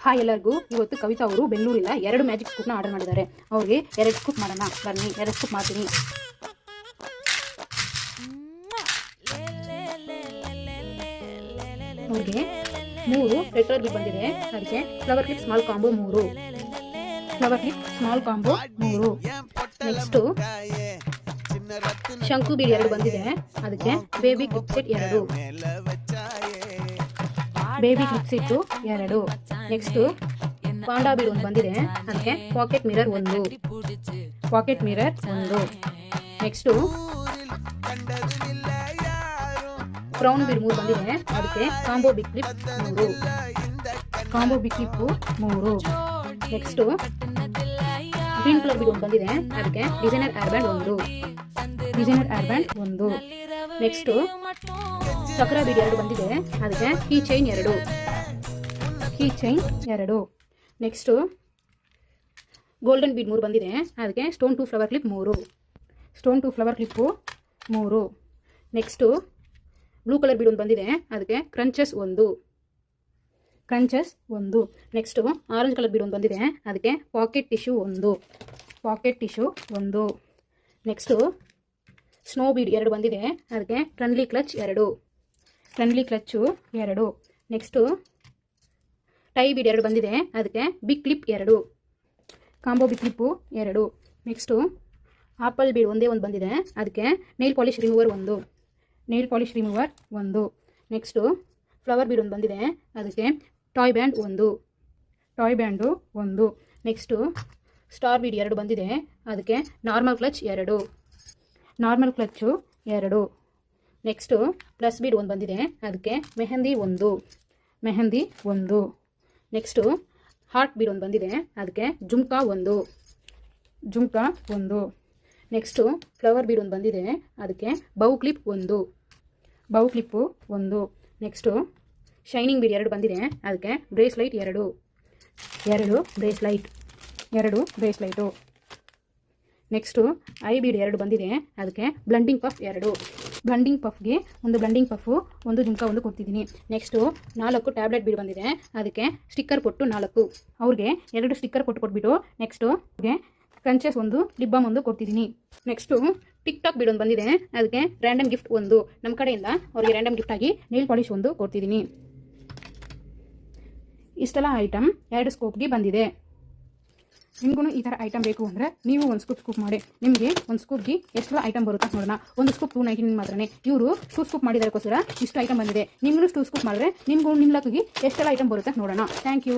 Hi ಎಲ್ಲರಿಗೂ. ಇವತ್ತು ಕವಿತಾ ಅವರು ಬೆಂಗಳೂರಿಲ್ಲ 2 ಮ್ಯಾಜಿಕ್ ಸ್ಕೂಪ್ನ ಆರ್ಡರ್ ಮಾಡಿದ್ದಾರೆ. ಅವ್ರಿಗೆ 2 ಸ್ಕೂಪ್ ಮಾಡೋಣ ಬನ್ನಿ. 2 ಸ್ಕೂಪ್ ಮಾಡ್ತೀನಿ. ಅವ್ರಿಗೆ 3 ರೆಟ್ರೋ ಗಿಫ್ಟ್ ಬಂದಿದೆ. ಅದಕ್ಕೆ flower clip small combo 3, flower clip small combo 3. Next ಶಂಕು ಬೀಡ್ 2 ಬಂದಿದೆ. ಅದಕ್ಕೆ baby clip set 2, baby clip set 2. Next panda bead 1 ಬಂದಿದೆ. ಅದಕ್ಕೆ pocket mirror 1, pocket mirror 1. Next crown bead 3 ಬಂದಿದೆ. ಅದಕ್ಕೆ combo big clip 3, combo big clip 3. Next green colour bead 1 ಬಂದಿದೆ. ಅದಕ್ಕೆ designer air band 1, designer air band 1. Next ಚಕ್ರ bead 2 ಬಂದಿದೆ. ಅದಕ್ಕೆ key chain 2, key chain 2. Next golden bead 3 ಬಂದಿದೆ. ಅದಕ್ಕೆ stone 2 flower clip 3, stone 2 flower clip 3. Next blue colour bead 1 ಬಂದಿದೆ. ಅದಕ್ಕೆ crunches 1, crunches 1. Next orange colour bead 1 ಬಂದಿದೆ. ಅದಕ್ಕೆ pocket tissue 1, pocket tissue 1. Next snow bead 2 ಬಂದಿದೆ. ಅದಕ್ಕೆ ಟ್ರನ್ಲಿ ಕ್ಲಚ್ 2, ಟ್ರನ್ಲಿ ಕ್ಲಚ್ಚು 2. ನೆಕ್ಸ್ಟು ಟೈ ಬೀಡ್ 2 ಬಂದಿದೆ. ಅದಕ್ಕೆ big clip 2, combo big clip 2. Next apple bead 1 ಬಂದಿದೆ. ಅದಕ್ಕೆ nail polish remover 1, nail polish remover 1. Next flower bead 1 ಬಂದಿದೆ. ಅದಕ್ಕೆ toy band 1, toy band 1. Next star bead 2 ಬಂದಿದೆ. ಅದಕ್ಕೆ normal clutch 2, normal clutch 2. Next plus bead 1 ಬಂದಿದೆ. ಅದಕ್ಕೆ mehndi 1, mehndi 1. Next heart bead 1 ಬಂದಿದೆ. ಅದಕ್ಕೆ jhumka 1, jhumka 1. Next flower bead 1 ಬಂದಿದೆ. ಅದಕ್ಕೆ ಬೌ clip 1, bow clip 1. Next shining bead 2 ಬಂದಿದೆ. ಅದಕ್ಕೆ bracelet 2, 2 bracelet, 2 bracelet. Next eye bead 2 ಬಂದಿದೆ. ಅದಕ್ಕೆ ಬ್ಲಂಡಿಂಗ್ ಪಫ್ 2, ಬ್ಲಂಡಿಂಗ್ ಪಫ್ಗೆ 1 ಬ್ಲಂಡಿಂಗ್ ಪಫು, 1 ಜುಮ್ಕಾ 1 ಕೊಡ್ತಿದ್ದೀನಿ. ನೆಕ್ಸ್ಟು 4 ಟ್ಯಾಬ್ಲೆಟ್ ಬೀಡ್ ಬಂದಿದೆ. ಅದಕ್ಕೆ ಸ್ಟಿಕ್ಕರ್ ಕೊಟ್ಟು 4, ಅವ್ರಿಗೆ 2 ಸ್ಟಿಕ್ಕರ್ ಕೊಟ್ಬಿಟ್ಟು ನೆಕ್ಸ್ಟು ಅವ್ರಿಗೆ ಕ್ರಂಚಸ್ 1, ಲಿಪ್ ಬಾಮ್ 1 ಕೊಡ್ತಿದ್ದೀನಿ. ನೆಕ್ಸ್ಟು ಟಿಕ್ ಟಾಕ್ ಬೀಡ್ 1 ಬಂದಿದೆ. ಅದಕ್ಕೆ ರ್ಯಾಂಡಮ್ ಗಿಫ್ಟ್ 1, ನಮ್ಮ ಕಡೆಯಿಂದ ಅವ್ರಿಗೆ ರ್ಯಾಂಡಮ್ ಗಿಫ್ಟ್ ಆಗಿ ನೇಲ್ ಪಾಲಿಶ್ 1 ಕೊಡ್ತಿದ್ದೀನಿ. ಇಷ್ಟೆಲ್ಲ ಐಟಮ್ 2 ಸ್ಕೂಪ್ಗೆ ಬಂದಿದೆ. ನಿಮಗೂ ಈ ಥರ ಐಟಮ್ ಬೇಕು ಅಂದರೆ ನೀವು 1 ಸ್ಕೂಪ್ ಮಾಡಿ. ನಿಮಗೆ 1 ಸ್ಕೂಪ್ಗೆ ಎಷ್ಟೆಲ್ಲ ಐಟಮ್ ಬರುತ್ತೆ ನೋಡೋಣ. 1 ಸ್ಕೂಪ್ 299 ಮಾತ್ರನೇ. ಇವರು 2 ಸ್ಕೂಪ್ ಮಾಡಿದಾರಕ್ಕೋಸ್ಕರ ಇಷ್ಟು ಐಟಮ್ ಬಂದಿದೆ. ನಿಮಗೂ 2 ಸ್ಕೂಪ್ ಮಾಡಿದ್ರೆ ನಿಮ್ಮ ಲಕ್ಕಿಗೆ ಎಷ್ಟೆಲ್ಲ ಐಟಮ್ ಬರುತ್ತೆ ನೋಡೋಣ. Thank you.